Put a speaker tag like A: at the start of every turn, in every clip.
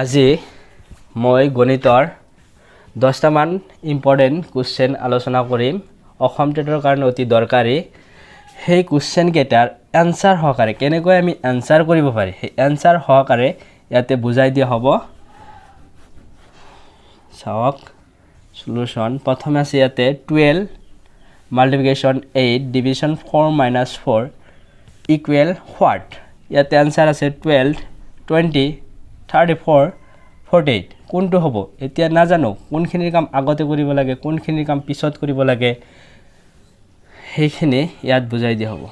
A: আজি মই গণিতৰ 10টা মান ইম্পৰ্টেন্ট কোশ্চেন আলোচনা কৰিম অসম টেটৰ কাৰণে অতি দৰকাৰী সেই কোশ্চেন কেটাৰ আনসাৰ সহকাৰে কেনেকৈ আমি আনসাৰ কৰিব পাৰি সেই আনসাৰ সহকাৰে ইয়াতে বুজাই দিয়া হ'ব চাওক সলিউশন প্ৰথমে আছে ইয়াতে 12 multiplication 8 division 4 minus 4 equal what ইয়াতে আনসার আছে 12 20 34 48 কোনটো হ'ব এতিয়া না জানো কোনখিনিৰ কাম আগতে কৰিব লাগে কোনখিনিৰ কাম পিছত কৰিব লাগে সেইখিনি ইয়াত বুজাই দিয়া হ'ব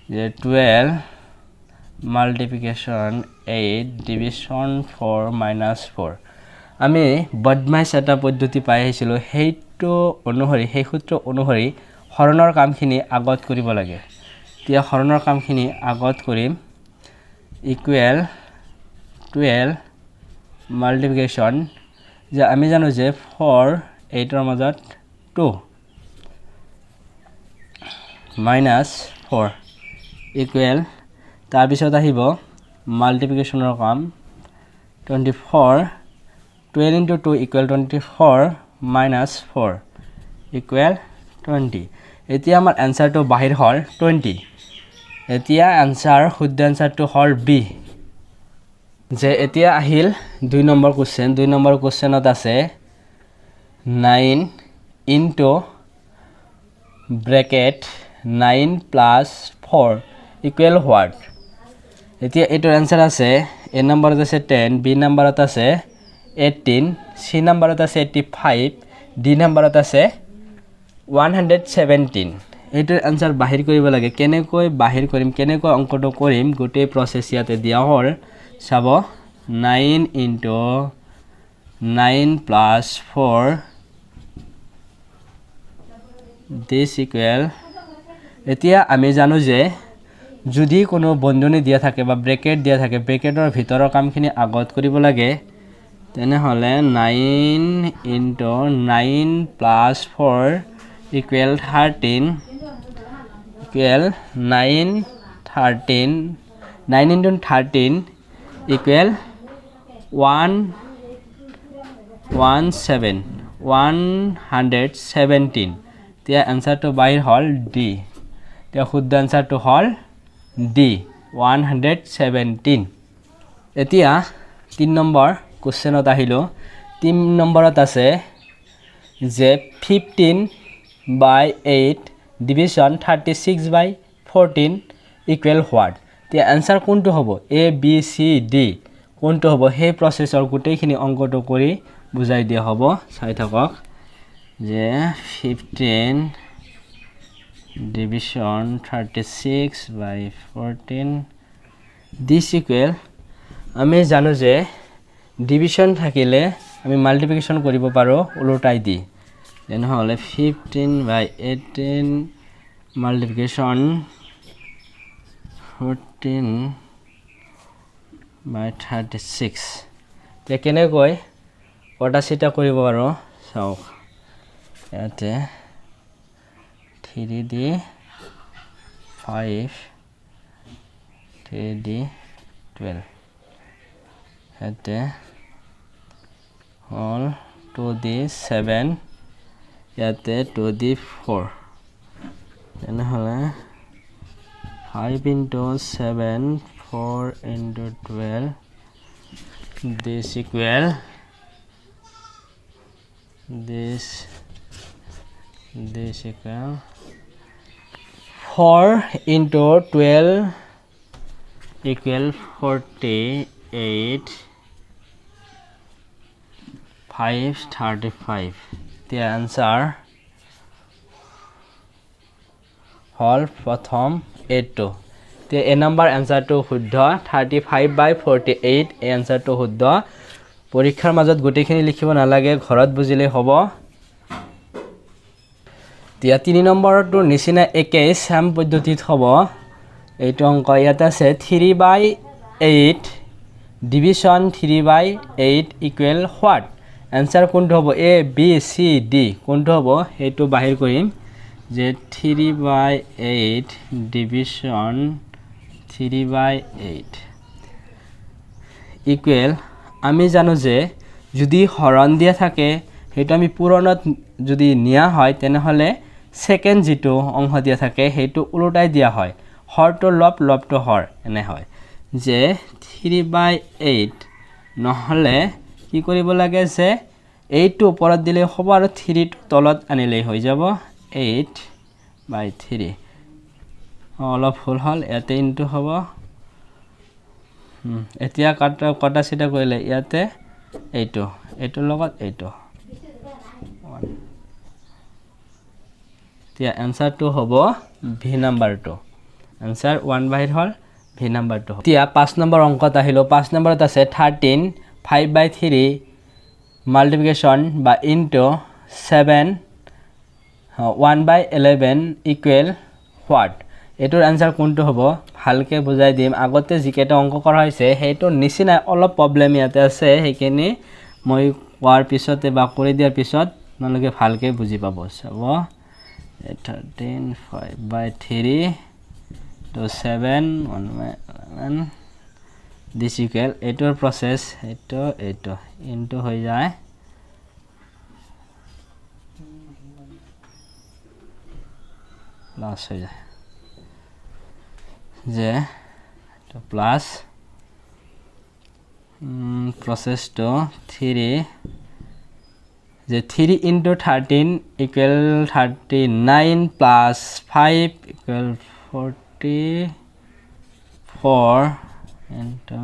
A: যে 12 multiplication 8 division 4 minus 4 আমি বদমাইশ এটা পদ্ধতি পাই আহিছিল হেইটো অনুসৰি সেই সূত্ৰ অনুসৰি হৰণৰ কামখিনি আগত কৰিব লাগে তিয়া হৰণৰ কামখিনি আগত কৰিম ইকুৱেল 12 মাল্টিপ্লিকেশন যে আমি জানো যে 4 8 ৰ মাজত 2 minus 4 ইকুৱেল তাৰ পিছত আহিব মাল্টিপ্লিকেশনৰ কাম 24 12 into 2 equal 24 minus 4 equal 20 এতিয়া আমাৰ আনসাৰটো বাহিৰ হল 20 এতিয়া আনসাৰ শুদ্ধ আনসাৰটো হল বি যে এতিয়া আহিল 2 নম্বৰ কোশ্চেনত আছে 9 into bracket 9 plus 4 equal what এতিয়া এটোৰ আনসাৰ আছে এ নম্বৰত আছে 10 বি নম্বৰত আছে 18 সি নম্বৰত আছে 85 ডি নম্বৰত আছে 117 এটোৰ আনসাৰ বাহিৰ কৰিব লাগে কেনেকৈ বাহিৰ কৰিম কেনেকৈ অংকটো কৰিম গোটেই প্ৰসেস ইয়াতে দিয়া হল চাব 9 into 9 plus 4 this equal এতিয়া আমি জানো যে যদি কোনো বন্ধনী দিয়া থাকে বা ব্ৰেকেট দিয়া থাকে ব্ৰেকেটৰ ভিতৰৰ কামখিনি আগত কৰিব লাগে তেনে হলে 9 into 9 plus 4 equal 13 equal 9 13 9 into 13 equal 117 তিয়া আনসাৰটো বাহিৰ হল ডি তিয়া শুদ্ধ আনসাৰটো হল ডি 117 এতিয়া 3 নম্বৰ কোশ্চেনত আহিলো 3 নম্বৰত আছে যে 15 by 8 division 36 by 14 equal what Tiya answer কোনটো হ'ব এ বি সি ডি কোনটো হ'ব সেই প্ৰসেসৰ গোটেইখিনি অংকটো কৰি বুজাই দিয়া হ'ব চাই থাকক যে 15 division 36 by 14 this equal আমি জানো যে ডিভিশন থাকিলে আমি মাল্টিপ্লিকেশন কৰিব পাৰো উলটাই দি দেন হলে 15 by 18 multiplication 14 by 36 তে কেনেকৈ কটা চিটা কৰিব পাৰো চাওক ইয়াতে 3d 5 3d 12 ইয়াতে হল 2d 7 ইয়াতে 2d 4 তেনে হলে 5 into 7 4 into 12 this equal this equal 4 into 12 equal 48 535 the answer হল প্ৰথম 8 তে এ নম্বৰ আনসাৰটো শুদ্ধ 35 by 48 এই আনসাৰটো শুদ্ধ পৰীক্ষাৰ মাজত গোটেইখিনি লিখিব নালাগে ঘৰত বুজিলে হ'ব তিয়া 3 নম্বৰটো নিচিনা একে সাম পদ্ধতিত হ'ব এইটো অংক ইয়াত আছে 3 by 8 division 3 by 8 equal what answer কোনটো হ'ব এ বি সি ডি কোনটো হ'ব হেতু বাহিৰ কৰিম যে 3/8 division 3/8 ইকুৱেল আমি জানো যে যদি হৰণ দিয়া থাকে সেইটো আমি পূৰণত যদি নিয়া হয় তেনেহলে সেকেন্ড যেটো অংশ দিয়া থাকে সেইটো উলটাই দিয়া হয় হৰটো লবটো হৰ এনে হয় যে 3/8 নহলে কি কৰিব লাগে যে 8 টো ওপৰত দিলে হ'ব আৰু 3 টো তলত আনিলে হৈ যাব 8/3 অলপ ফুল হল ইয়াতে ইনটু হ'ব এতিয়া কটা চিটা কৰিলে ইয়াতে এইটো লগত এইটো এতিয়া আনসাৰটো হ'ব ভি নাম্বাৰটো আনসাৰ 1/8 হল ভি নাম্বাৰটো এতিয়া 5 নম্বৰ অংকত আহিলো 5 নম্বৰত আছে 13 5/3 মাল্টিপ্লিকেশন বা ইনটু 7 1/11 ইকুৱেল হোৱাট এটোৰ আনসাৰ কোনটো হ'ব ভালকে বুজাই দিম আগতে জিকেটা অংক কৰা হৈছে হেটো নিচিনা অলপ প্ৰবলেম ইয়াতে আছে হেখিনি মই কোৱাৰ পিছতে বা কৰি দিয়াৰ পিছত আপোনালোকে ভালকে বুজি পাব চাব 13 5/3 to 7 1/11 this equal এটোৰ process এটো into হৈ যায় প্লাস হৈ যায় যে to plus process to 3 যে 3 into 13 equal 39 plus 5 equal 44 into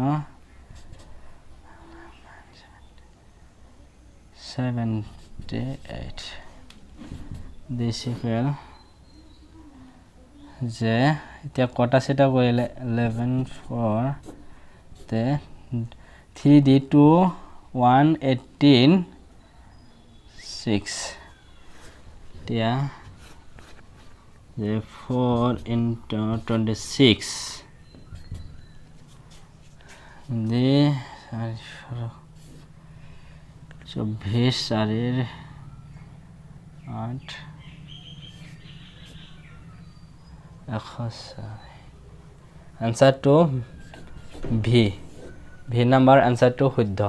A: 78 this equal যে এতিয়া কটা সেটা কৰিলে 11 4 তে 3 d to 118 6 এতিয়া যে 4 into 26 de 24 4 8 answer to V number answer to শুদ্ধ